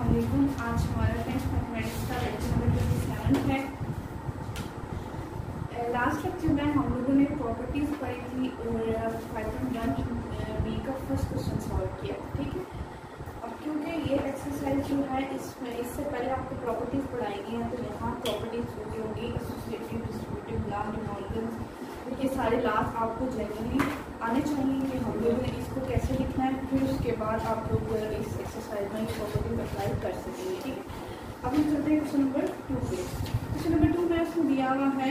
अस्सलामुअलैकुम। आज हमारा टेंथ मैथमेटिक्स का लेक्चर नंबर 27 है। लास्ट लेक्चर में हम लोगों ने प्रॉपर्टीज पढ़ी थी और पाइथन 1B का फर्स्ट क्वेश्चन सॉल्व किया, ठीक है। अब क्योंकि ये एक्सरसाइज जो है इसमें इससे पहले आपको प्रॉपर्टीज पढ़ाई गई हैं, तो यहाँ प्रॉपर्टीज जो होगी एसोसिएटिव, डिस्ट्रीब्यूटिव लॉ, डिमॉर्गन, ये सारे लॉज आपको जनरली आने चाहिए कि हम लोगों ने इसको कैसे लिखना है। फिर उसके बाद आप लोग इस एक्सरसाइज में ये प्रॉपर्टीज अप्लाई कर सकेंगे, ठीक है। अब हम चलते हैं क्वेश्चन नंबर 2 पे। क्वेश्चन नंबर 2 में उसमें दिया हुआ है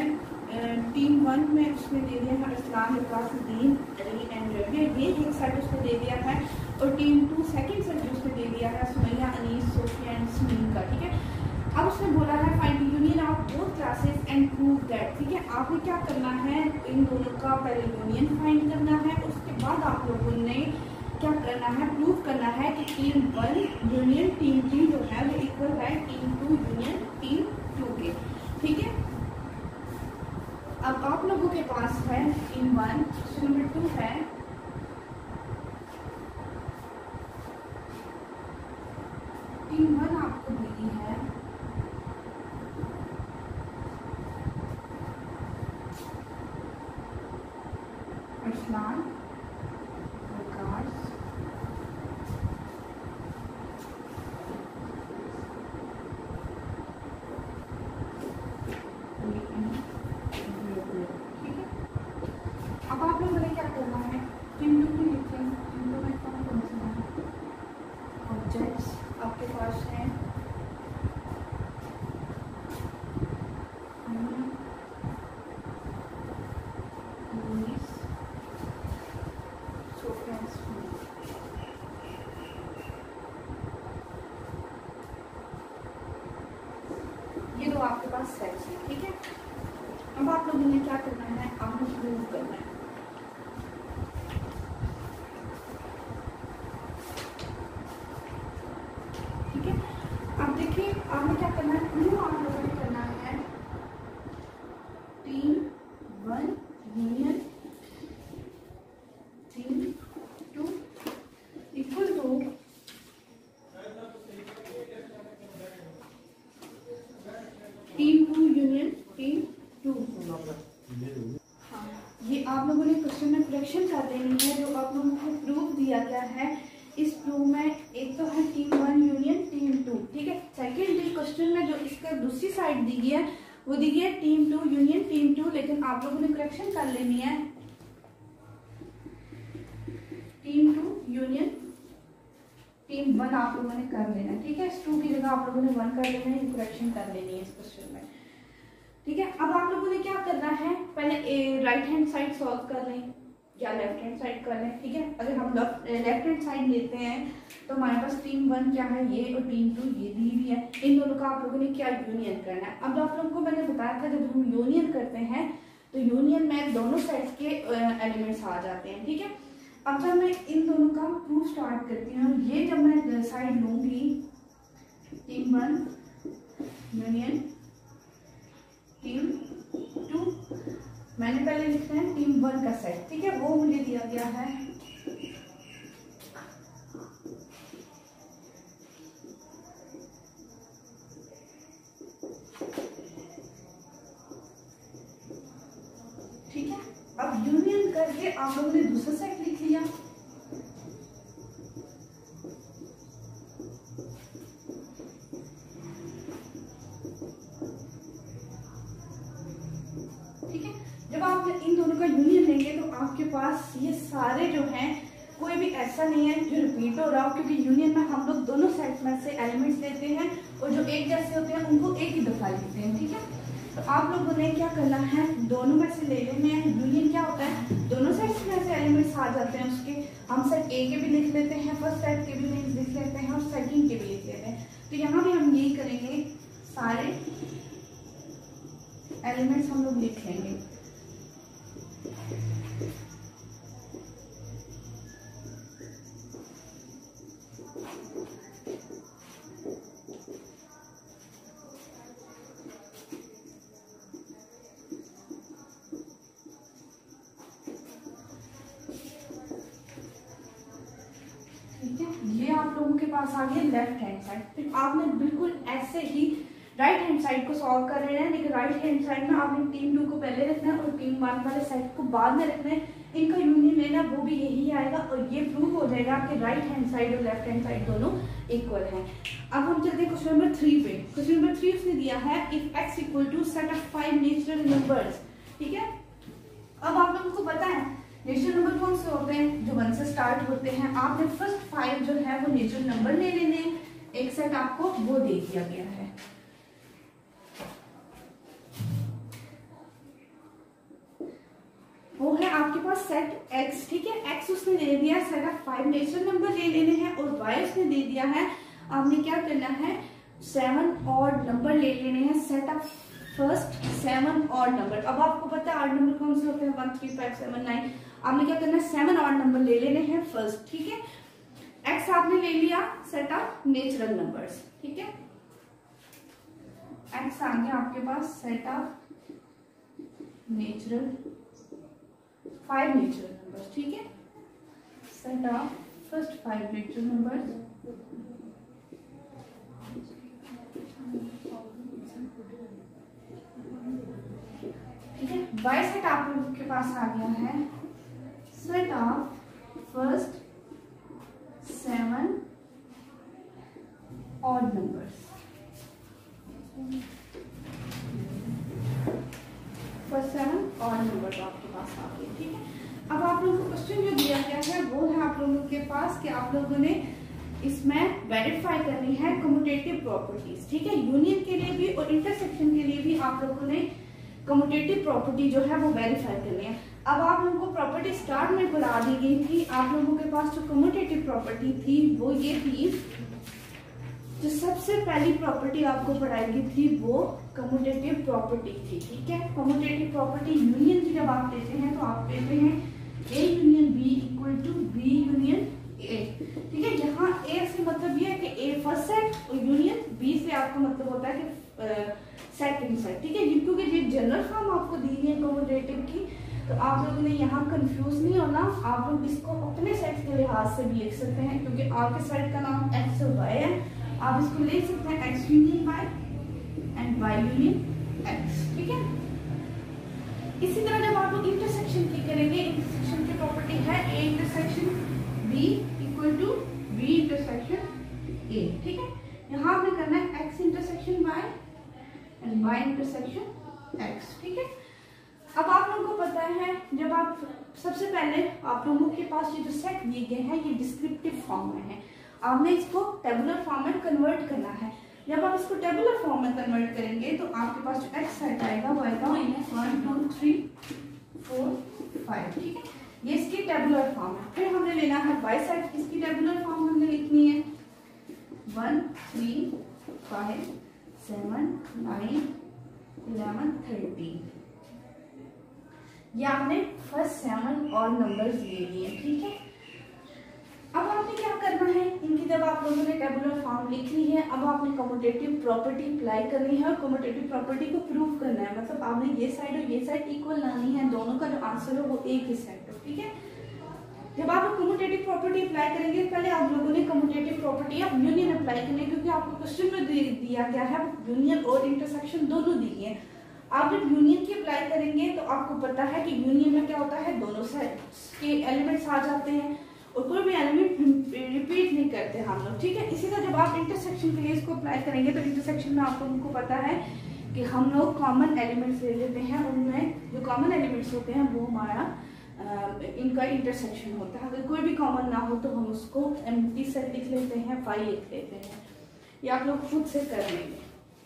टीम 1 में उसमें दे दिया है इस्लाम, इकासुद्दीन, अली एंड रबिया, ये एक सेट उसमें दे दिया है। और टीम 2 सेकंड सेट जो उसमें दे दिया है सुमैया, अनीस, सोफिया एंड स्मीन का, ठीक है। अब उसने बोला है find the union of both classes and prove that, ठीक है। आपने क्या करना है, इन दोनों का पहले यूनियन फाइंड करना है, उसके बाद आप लोगों ने क्या करना है, प्रूव करना है कि टीम 1 यूनियन टीम 3 जो है वो इक्वल है टीम 2 यूनियन टीम 2 के, ठीक है। अब आप लोगों के पास है टीम 1, क्वेश्चन नंबर 2 है टीम 1 आपको दी है अरसलान, विकास, ठीक है। अब आप लोगों ने क्या करना है, टीम 2 में लिखें। टीम 2 में कौन सा है, ऑब्जेक्ट्स आपके पास हैं ये दो आपके पास सेट्स हैं, ठीक है। अब आप लोगों ने क्या करना है, आपने प्रूव करना है, ठीक है। अब देखिए आपने क्या करना है, प्रूव आप लोगों ने करना है team 1 union team 2 equal to team 2 union team 2। हाँ, ये आप लोगों ने क्वेश्चन में करेक्शन कर देनी है जो आप लोगों को प्रूफ दिया गया है। इस प्रूफ में एक तो है टीम 1 यूनियन टीम 2, ठीक है। सेकेंड क्वेश्चन में जो इसका दूसरी साइड दी गई है वो दी गई है टीम 2 यूनियन टीम 2, लेकिन आप लोगों ने करेक्शन कर लेनी है टीम 2 यूनियन टीम 1 आप लोगों ने कर लेना है, ठीक है। इस 2 की जगह आप लोगों ने 1 कर लेना है, करेक्शन कर लेनी है इस क्वेश्चन में, ठीक है। अब आप लोगों ने क्या करना है, पहले राइट हैंड साइड सॉल्व कर लें या लेफ्ट हैंड साइड कर लें, ठीक है। अगर हम लेफ्ट हैंड साइड लेते हैं तो हमारे पास टीम 1 क्या है ये, और टीम 2 ये दी हुई है। इन दोनों का आप लोगों ने क्या यूनियन करना है। अब आप लोगों को मैंने बताया था जब हम यूनियन करते हैं तो यूनियन में दोनों साइड के एलिमेंट्स आ जाते हैं, ठीक है। अब जब मैं इन दोनों का प्रूफ स्टार्ट करती हूँ, ये जब मैं साइड लूंगी टीम 1 यूनियन टीम 2, मैंने पहले लिखना है टीम 1 का सेट, ठीक है, वो मुझे दिया गया है ठीक है। अब यूनियन करके आप लोगों ने दूसरा सेट लिख लिया, ठीक है। जब आप इन दोनों का यूनियन लेंगे तो आपके पास ये सारे जो हैं कोई भी ऐसा नहीं है जो रिपीट हो रहा हो, क्योंकि यूनियन में हम लोग दोनों सेट्स में से एलिमेंट्स लेते हैं और जो एक जैसे होते हैं उनको एक ही दफा लिखते हैं, ठीक है। तो आप लोगों ने क्या करना है, दोनों में से ले लेने हैं। यूनियन क्या होता है, दोनों सेट्स में से एलिमेंट्स आ जाते हैं उसके, हम सेट ए के भी लिख लेते हैं, फर्स्ट सेट के भी लिख लेते हैं और सेकंड के भी लिख लेते हैं। तो यहाँ भी हम यही करेंगे, सारे एलिमेंट्स हम लोग लिख लेंगे, ठीक है। ये आप लोगों के पास आ गया लेफ्ट हैंड साइड। फिर आपने बिल्कुल ऐसे ही राइट हैंड साइड को सॉल्व कर रहे हैं, लेकिन राइट हैंड साइड में आपने टीम 2 को पहले रखना है और टीम 1 वाले साइड को बाद में रखना है। इनका यूनियन लेना वो भी यही आएगा और ये प्रूव हो जाएगा कि राइट हैंड साइड और लेफ्ट हैंड साइड दोनों इक्वल हैं। अब हम चलते हैं क्वेश्चन नंबर 3 पे। क्वेश्चन नंबर 3 उसने दिया है if x equal to set of 5 natural numbers. ठीक है, अब आप लोगों को पता है नेचुरल नंबर कौन से होते हैं, जो 1 से स्टार्ट होते हैं। आपने फर्स्ट 5 जो है वो नेचुरल नंबर ले लेने हैं। एक सेट आपको वो दे दिया गया है, वो है आपके पास सेट x। ठीक है, x उसने दे दिया सेट ऑफ 5 नेचुरल नंबर ले लेने हैं और y उसने दे दिया है, आपने क्या करना है 7 ऑड नंबर ले लेने हैं, set of first 7 odd number. अब आपको पता है ऑड नंबर कौन से होते हैं 1 3 5 7 9। आपने क्या करना है 7 ऑड नंबर ले लेने हैं फर्स्ट। ठीक है, x आपने ले लिया सेट ऑफ नेचुरल नंबर्स। ठीक है, x आ गया आपके पास set of natural 5 natural numbers. ठीक है, set of first 5 natural numbers. ठीक है, y सेट आप लोगों के पास आ गया है set of first 7 odd numbers. First 7 odd numbers आपके पास आ गए। ठीक है, अब आप लोगों को क्वेश्चन जो दिया गया है वो है आप लोगों के पास कि आप लोगों ने इसमें वेरीफाई करनी है कम्यूटेटिव प्रॉपर्टीज। ठीक है, यूनियन के लिए भी और इंटरसेक्शन के लिए भी आप लोगों ने कम्यूटेटिव प्रॉपर्टी जो है वो वेरीफाई करनी है। अब आप लोगों को प्रॉपर्टी स्टार्ट में बता दी गई थी, आप लोगों के पास जो कम्यूटेटिव प्रॉपर्टी थी वो ये थी, जो सबसे पहली प्रॉपर्टी आपको पढ़ाई गई थी वो कम्यूटेटिव प्रॉपर्टी थी। ठीक है, कम्यूटेटिव प्रॉपर्टी यूनियन की जब आप लेते हैं तो आप लेते हैं A union B equal to B union A। ठीक है, यहाँ A से मतलब ये है कि A फर्स्ट सेट और यूनियन B से आपका मतलब होता है कि सेकंड सेट। ठीक है, क्योंकि ये जनरल फॉर्म आपको दी है कम्यूटेटिव की, तो आप लोगों ने यहाँ कंफ्यूज नहीं होना। आप लोग इसको अपने सेट के लिहाज से भी लिख सकते हैं, क्योंकि आपके सेट का नाम x और y है। आप इसको लिख सकते हैं x union y and y union x। ठीक है, इसी तरह जब आप लोग इंटरसेक्शन की करेंगे, इंटरसेक्शन की प्रॉपर्टी है A intersection B equal to B intersection A। ठीक है, यहाँ आपने करना है x intersection y and y intersection x। ठीक है, अब आप लोगों को पता है जब आप सबसे पहले आप लोगों के पास ये जो सेट दिए गए हैं ये डिस्क्रिप्टिव फॉर्म में है, आपने इसको टेबुलर फॉर्म में कन्वर्ट करना है। जब आप इसको टेबुलर फॉर्म में कन्वर्ट करेंगे तो आपके पास जो एक्स सेट आएगा वो आएगा 1 2 3 4 5। ठीक है, ये इसकी टेबुलर फॉर्म है। फिर हमने लेना है वाई सेट, इसकी टेबुलर फॉर्म हमने लिखनी है 1 3 5 7 9 11 13। ये आपने फर्स्ट 7 और नंबर्स ले लिए। ठीक है, अब आपने क्या करना है, इनकी जब आप लोगों ने टेबुलर फॉर्म लिख ली है, अब आपने कम्यूटेटिव प्रॉपर्टी अप्लाई करनी है और कम्यूटेटिव प्रॉपर्टी को प्रूव करना है। मतलब आपने ये साइड और ये साइड इक्वल लानी है, दोनों का जो आंसर हो वो एक ही सेट हो। ठीक है, जब आप कम्यूटेटिव प्रॉपर्टी अप्लाई करेंगे पहले आप लोगों ने commutative property of union apply करनी है, क्योंकि आपको क्वेश्चन में दिया गया है यूनियन और इंटरसेक्शन दोनों दिए हैं। आप जब यूनियन की अप्लाई करेंगे तो आपको पता है कि यूनियन में क्या होता है, दोनों सेट्स के एलिमेंट्स आ जाते हैं और कोई भी एलिमेंट रिपीट नहीं करते हम लोग। ठीक है, इसी तरह जब आप इंटरसेक्शन के लिए इसको अप्लाई करेंगे तो इंटरसेक्शन में आप लोगों को पता है कि हम लोग कॉमन एलिमेंट्स ले लेते हैं, उनमें जो कॉमन एलिमेंट्स होते हैं वो हमारा इनका इंटरसेक्शन होता है। अगर कोई भी कॉमन ना हो तो हम उसको एम्प्टी सेट लिख लेते हैं, फाई लिख लेते हैं, ये आप लोग खुद से कर लेंगे।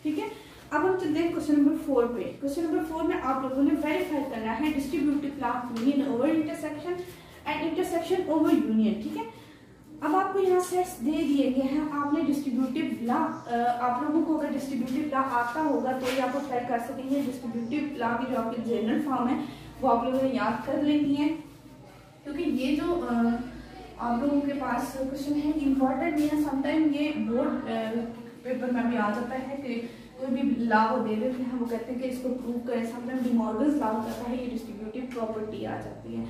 ठीक है, अब हम चलते हैं क्वेश्चन नंबर 4 पे। क्वेश्चन नंबर 4 में आप लोगों ने वेरीफाई करना है distributive law of union over intersection and intersection over union. ठीक है, अब आपको यहाँ सेट्स दे दिए गए हैं, आपने डिस्ट्रीब्यूटिव लॉ, आप लोगों को अगर डिस्ट्रीब्यूटिव लॉ आता होगा तो ये आप अप्लाई कर सकेंगे। डिस्ट्रीब्यूटिव लॉ की जो आपकी जनरल फॉर्म है वो आप लोगों ने याद कर लेनी है, क्योंकि ये जो आप लोगों के पास क्वेश्चन है इम्पोर्टेंट नहीं है। समटाइम ये बोर्ड पेपर में भी आ जाता है कि कोई भी लॉ वो दे देते हैं, वो कहते हैं कि इसको प्रूव करें। समटाइम डिमॉर्गन्स लॉ हो जाता है, ये डिस्ट्रीब्यूटिव प्रॉपर्टी आ जाती है।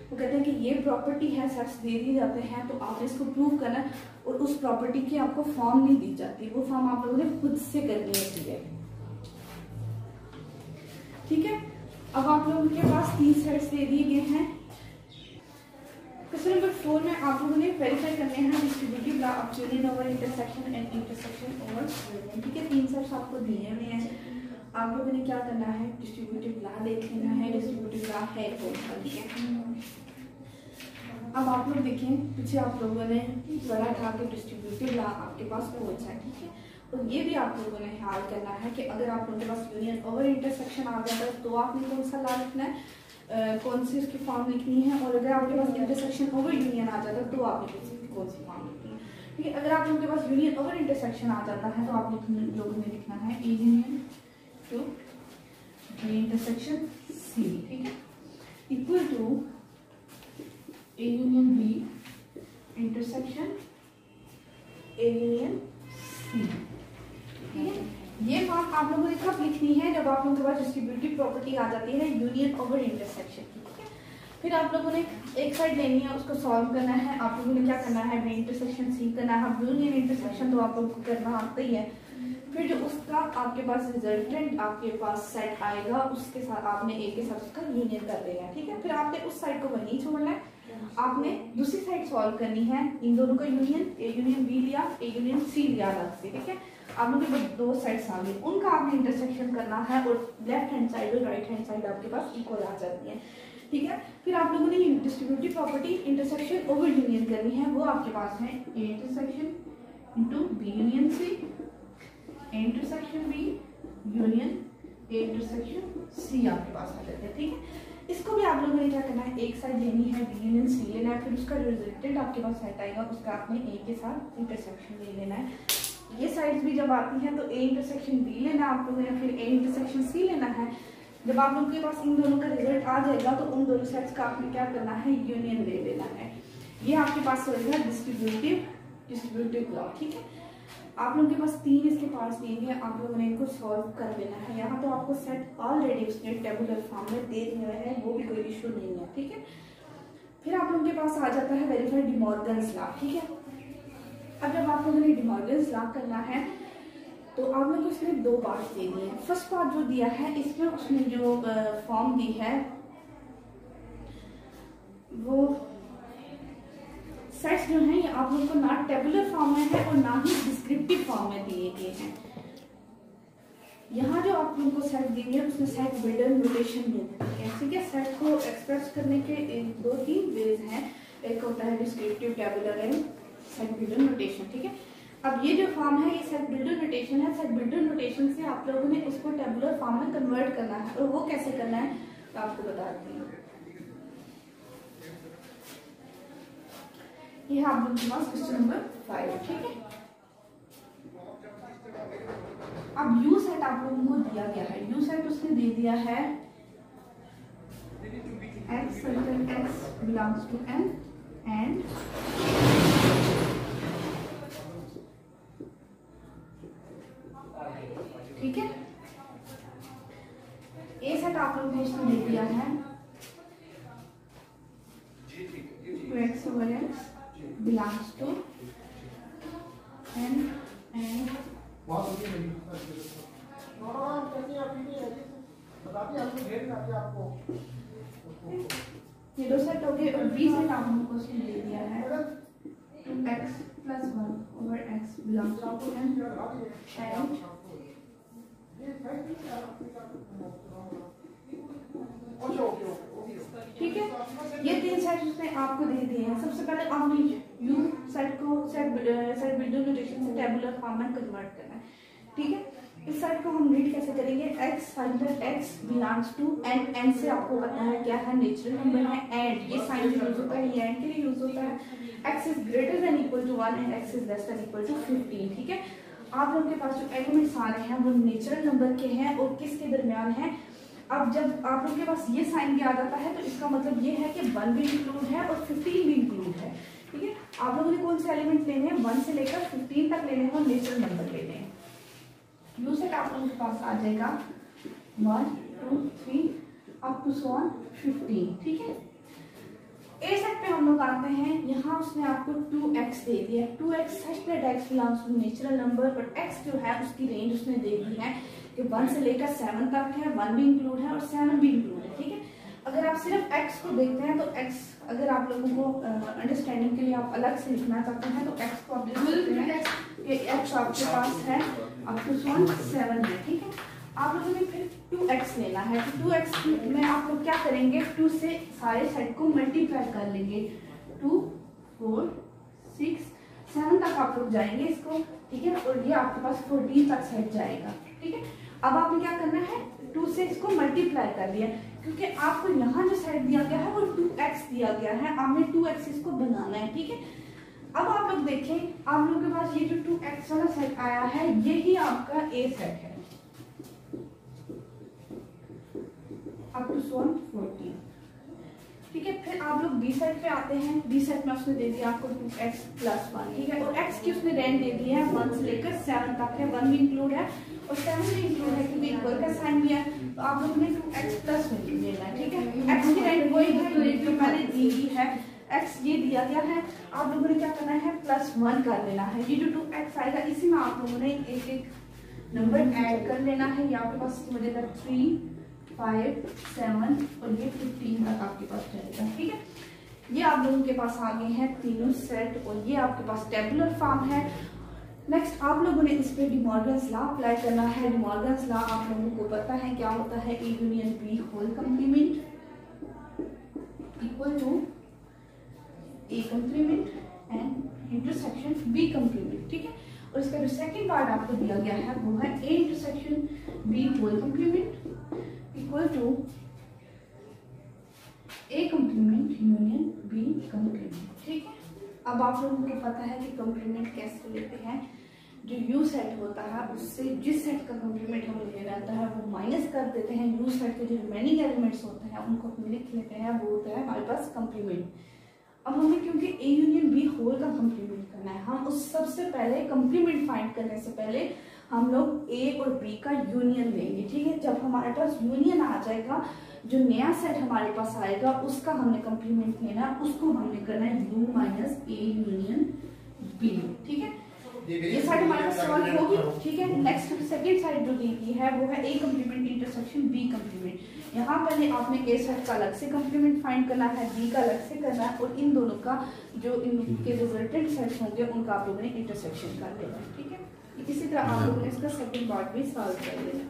वो कहते हैं कि ये प्रॉपर्टी है, सेट्स दे दिए जाते हैं तो आपने इसको प्रूव करना है, और उस प्रॉपर्टी की आपको फॉर्म नहीं दी जाती, वो फॉर्म आप लोगों ने खुद से करनी होती है। ठीक है, अब आप लोगों के पास 3 सेट्स दे दिए गए हैं। क्वेश्चन नंबर 4 में आप लोगों ने वेरीफाई करने हैं distributive law of union over intersection and intersection over union. ठीक है, 3 सेट्स आपको दिए हुए हैं, आप लोगों ने क्या करना है, डिस्ट्रीब्यूटिव लॉ देख लेना है, डिस्ट्रीब्यूटिव लॉ है कौन सा। ठीक है, अब आप लोग देखें, पीछे आप लोगों ने पढ़ा था कि डिस्ट्रीब्यूटिव लॉ आपके पास कौन सा है। ठीक है, और ये भी आप लोगों ने ख्याल करना है कि अगर आप लोगों के पास यूनियन ओवर इंटरसेक्शन आ जाता है तो आपने कौन सा लॉ लिखना है, कौन सी उसकी फॉर्म लिखनी है, और अगर आपके पास इंटरसेक्शन ओवर यूनियन आ जाता है तो आपने कौन सी फॉर्म लिखनी है। ठीक है, अगर आप लोगों के पास यूनियन ओवर इंटरसेक्शन आ जाता है तो आप लोगों ने लिखना है A union to B intersection C. ठीक है, equal to A union B intersection A union C. ठीक है, ये फॉर्म आप लोगों ने कब लिखनी है, जब आप लोगों के पास डिस्ट्रीब्यूटिव प्रॉपर्टी आ जाती है यूनियन ओवर इंटरसेक्शन की। ठीक है, फिर आप लोगों ने एक साइड लेनी है, उसको सॉल्व करना है। आप लोगों ने क्या करना है, बी इंटरसेक्शन सी करना है। यूनियन इंटरसेक्शन तो आप लोगों को करना आता ही है। फिर जो उसका आपके पास रिजल्टेंट आपके पास सेट आएगा, उसके साथ आपने ए के साथ उसका यूनियन कर देना है। ठीक है, फिर आपने उस साइड को वहीं छोड़ना है, आपने दूसरी साइड सॉल्व करनी है। इन दोनों का यूनियन, ए यूनियन बी लिया, ए यूनियन सी लिया अलग से। ठीक है, आप लोगों के पास 2 साइड्स आ गई, उनका आपने इंटरसेक्शन करना है और लेफ्ट हैंड साइड और राइट हैंड साइड आपके पास इक्वल आ जाती है। ठीक है, फिर आप लोगों ने distributive property intersection over union करनी है, वो आपके पास है A intersection into B union C, A intersection B union A intersection C आपके पास आ जाते हैं। ठीक है, इसको भी आप लोगों ने क्या करना है, एक साइड लेनी है, बी यूनियन सी लेना है, फिर उसका जो रिजल्टेंट आपके पास सेट आएगा उसका आपने ए के साथ इंटरसेक्शन ले लेना है। ये साइड्स भी जब आती हैं तो ए इंटरसेक्शन बी लेना है आप लोगों ने, फिर ए इंटरसेक्शन सी लेना है। जब आप लोगों के पास इन दोनों का रिजल्ट आ जाएगा तो उन दोनों सेट्स का आपने क्या करना है, यूनियन ले लेना है। ये आपके पास होगा डिस्ट्रीब्यूटिव लॉ। ठीक है, आप लोगों के पास 3 इसके पास दिए हैं, आप लोगों ने इनको सॉल्व कर लेना है। यहाँ तो आपको सेट ऑलरेडी उसने टेबुलर फॉर्म में दे दिया है, वो भी कोई इशू नहीं है। ठीक है, फिर आप लोगों के पास आ जाता है वेरीफाई डी मॉर्गन्स लॉ। ठीक है, अब जब आप लोगों ने डी मॉर्गन्स लॉ करना है तो आप लोगों को इसमें 2 पार्ट दे दिए हैं। फर्स्ट पार्ट जो दिया है इसमें उसने जो फॉर्म दी है वो सेट्स जो हैं ये आप लोगों को ना टेबुलर फॉर्म में है और ना ही डिस्क्रिप्टिव फॉर्म में दिए गए हैं। यहाँ जो आप लोगों को सेट दिए हैं उसमें सेट बिल्डर नोटेशन देते हैं। ठीक है, सेट को एक्सप्रेस करने के 2-3 वेज हैं, एक होता है descriptive, tabular and set builder notation. ठीक है, अब ये जो फॉर्म है ये सेट बिल्डर नोटेशन है। सेट बिल्डर नोटेशन से आप लोगों ने उसको टेबुलर फॉर्म में कन्वर्ट करना है, और वो कैसे करना है तो आपको बताती हूँ। ये है आप लोगों के पास क्वेश्चन नंबर 5। ठीक है, अब यू सेट आप लोगों को दिया गया है, यू सेट उसने दे दिया है x circle x belongs to n and ठीक है, ए सेट आप लोगों को उसने दे दिया है 2x over x belongs to n and ये 2 सेट हो गए, और बी सेट आप लोगों को उसने दे दिया है 2x plus 1 over x belongs to n and ठीक है, ये 3 सेट उसने आपको दे दिए हैं। सबसे पहले आपने यू सेट को सेट बिल्डर नोटेशन से टेबुलर फॉर्म में कन्वर्ट करना है। ठीक है, इस सेट को हम रीड कैसे करेंगे, x circle x belongs to n, n से आपको पता है क्या है, नेचुरल नंबर है, एंड ये साइन यूज होता है, ये एंड के लिए यूज होता है, x is greater than equal to 1 and x is less than equal to 15। ठीक है, आप लोगों के पास जो एलिमेंट्स आ रहे हैं वो नेचुरल नंबर के हैं और किसके दरमियान है। अब जब आप लोगों के पास ये साइन भी आ जाता है तो इसका मतलब ये है कि 1 भी इंक्लूड है और 15 भी इंक्लूड है। ठीक है, आप लोगों ने कौन से एलिमेंट लेने हैं, 1 से लेकर 15 तक लेने हैं और नेचुरल नंबर लेने हैं। यू सेट आप लोगों के पास आ जाएगा 1 2 3 अप टू 15। ठीक है, ए सेट पे हम लोग आते हैं, यहाँ उसने आपको 2x दे दिया है। 2x such that x belongs to natural number, but x जो है उसकी रेंज उसने दे दी है कि 1 से लेकर 7 तक है, 1 भी इंक्लूड है और 7 भी इंक्लूड है, ठीक है। अगर आप सिर्फ x को देखते हैं तो x, अगर आप लोगों को अंडरस्टैंडिंग के लिए आप अलग से लिखना चाहते हैं तो x को आप लिख सकते हैं कि x आपके पास है अप टू 7 है, ठीक है। आप लोगों ने फिर 2x लेना है, तो 2x में आप लोग क्या करेंगे, 2 से सारे सेट को मल्टीप्लाई कर लेंगे। 2, 4, 6, 7 तक आप लोग जाएंगे इसको, ठीक है, और ये आपके पास 14 तक सेट जाएगा, ठीक है। अब आपने क्या करना है, 2 से इसको मल्टीप्लाई कर दिया, क्योंकि आपको यहाँ जो सेट दिया गया है वो 2x दिया गया है, आपने 2x इसको बनाना है, ठीक है। अब आप लोग देखें, आप लोगों के पास ये जो 2x वाला सेट आया है यही आपका A सेट है अप टू 14, ठीक है। फिर आप लोग बी सेट पे आते हैं, बी सेट में उसने दे दिया आपको 2x प्लस 1, ठीक है, और x की उसने रेंज दे दी है 1 से लेकर 7 तक है, 1 भी इंक्लूड है और 7 भी इंक्लूड है क्योंकि इक्वल का साइन भी है, तो आप लोगों ने 2x प्लस वैल्यू लेना है, ठीक है। x की रेंज वही है जो मैंने दी है, x ये दिया गया है, आप लोगों ने क्या करना है प्लस 1 कर लेना है। ये जो 2x आएगा इसी में आप लोगों ने एक एक नंबर ऐड कर लेना है, ये आपके पास मिलेगा 3, 5, 7 और ये 15 तक आपके पास जाएगा, ठीक है। ये आप लोगों के पास आ गए हैं तीनों सेट और ये आपके पास टेबुलर फॉर्म है। नेक्स्ट आप लोगों ने इस पे डिमॉर्गन्स लॉ अप्लाई करना है। डिमॉर्गन्स लॉ आप लोगों को पता है क्या होता है, A union B whole complement equal to A complement and intersection B complement, ठीक है। और इसका जो सेकंड पार्ट आपको दिया गया है वो है A intersection B whole complement equal to A complement union B complement, ठीक है। अब आप लोगों को पता है कि कंप्लीमेंट कैसे लेते हैं, जो U सेट होता है उससे जिस सेट का कंप्लीमेंट हमें लेना रहता है वो माइनस कर देते हैं, U सेट के जो रिमेनिंग एलिमेंट्स होते हैं उनको हम लिख लेते हैं, वो होता है हमारे पास कंप्लीमेंट। अब हमें क्योंकि A यूनियन B होल का कंप्लीमेंट करना है, हम उस सबसे पहले कंप्लीमेंट फाइंड करने से पहले हम लोग A और B का यूनियन लेंगे, ठीक है। जब हमारे पास यूनियन आ जाएगा, जो नया सेट हमारे पास आएगा उसका हमने कंप्लीमेंट लेना है, उसको हमने करना है U minus A union B, ठीक है। ये साइड हमारे पास सॉल्व होगी, ठीक है। नेक्स्ट सेकंड साइड जो दी गई है वो है A complement intersection B complement. यहाँ पहले आपने A सेट का अलग से कंप्लीमेंट फाइंड करना है, B का अलग से करना है और इन दोनों का जो इनके रिजल्टेंट सेट्स होंगे उनका आप लोगों ने इंटरसेक्शन कर लेना है, ठीक है। इसी तरह आप लोगों ने इसका सेकंड पार्ट भी सॉल्व कर लेना।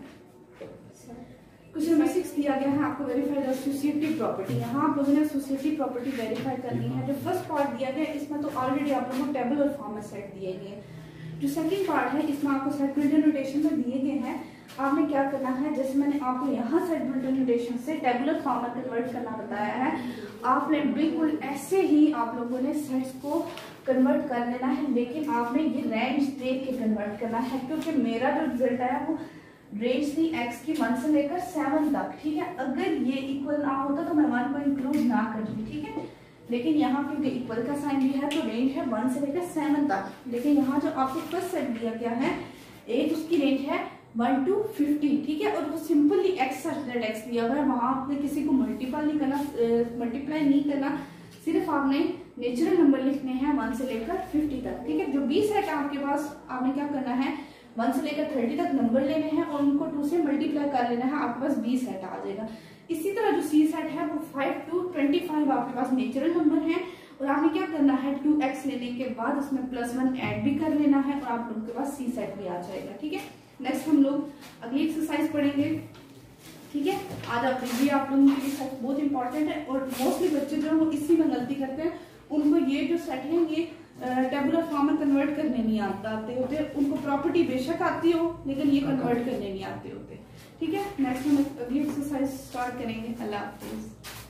क्वेश्चन नंबर 6 दिया गया है आपको वेरीफाई द एसोसिएटिव प्रॉपर्टी। यहाँ आप लोगों ने एसोसिएटिव प्रॉपर्टी वेरीफाई करनी है। जो फर्स्ट पार्ट दिया गया है इसमें तो ऑलरेडी आप लोगों को टेबुलर फॉर्म में सेट दिए गए। जो सेकंड पार्ट है इसमें आपको सेट बिल्डिंग नोटेशन में दिए गए हैं। आपने क्या करना है, जैसे मैंने आपको यहाँ सेट बिल्डिंग नोटेशन से टेबुलर फॉर्म में कन्वर्ट करना बताया है, आपने बिल्कुल ऐसे ही आप लोगों ने सेट्स को कन्वर्ट कर लेना है, लेकिन आपने ये रेंज देख के कन्वर्ट करना है, क्योंकि मेरा जो रिजल्ट आया वो रेंज थी x की 1 से लेकर 7 तक, ठीक है। अगर ये इक्वल ना होता तो मैं 1 को इंक्लूड ना करती, ठीक है। लेकिन यहाँ क्योंकि इक्वल का साइन भी है तो रेंज है 1 से लेकर 7 तक। लेकिन यहाँ जो आपको फर्स्ट सेट दिया गया है एक, उसकी रेंज है 1 to 50, ठीक है। और वो सिंपली x x दिया हुआ है, वहां आपने किसी को मल्टीप्लाई नहीं करना, सिर्फ आपने नेचुरल नंबर लिखने हैं 1 से लेकर 50 तक, ठीक है। जो B सेट है आपके पास, आपने क्या करना है 1 से लेकर 30 तक नंबर लेने हैं और उनको 2 से मल्टीप्लाई कर लेना है, आपके पास B सेट आ जाएगा। इसी तरह जो C सेट है वो 5 to 25 आपके पास नेचुरल नंबर है और आपने क्या करना है 2x लेने के बाद उसमें +1 ऐड भी कर लेना है और आप लोगों के पास C सेट भी आ जाएगा, ठीक है। नेक्स्ट हम लोग अगली एक्सरसाइज पढ़ेंगे, ठीक है। आज आप लोगों के लिए बहुत इंपॉर्टेंट है और मोस्टली बच्चे जो वो इसी में गलती करते हैं, उनको ये जो सेट है ये टेबुलर फॉर्म में कन्वर्ट करने नहीं आते होते। उनको प्रॉपर्टी बेशक आती हो लेकिन ये कन्वर्ट करने नहीं आते होते, ठीक है। नेक्स्ट हम अगली एक्सरसाइज स्टार्ट करेंगे। अल्लाह हाफिज़।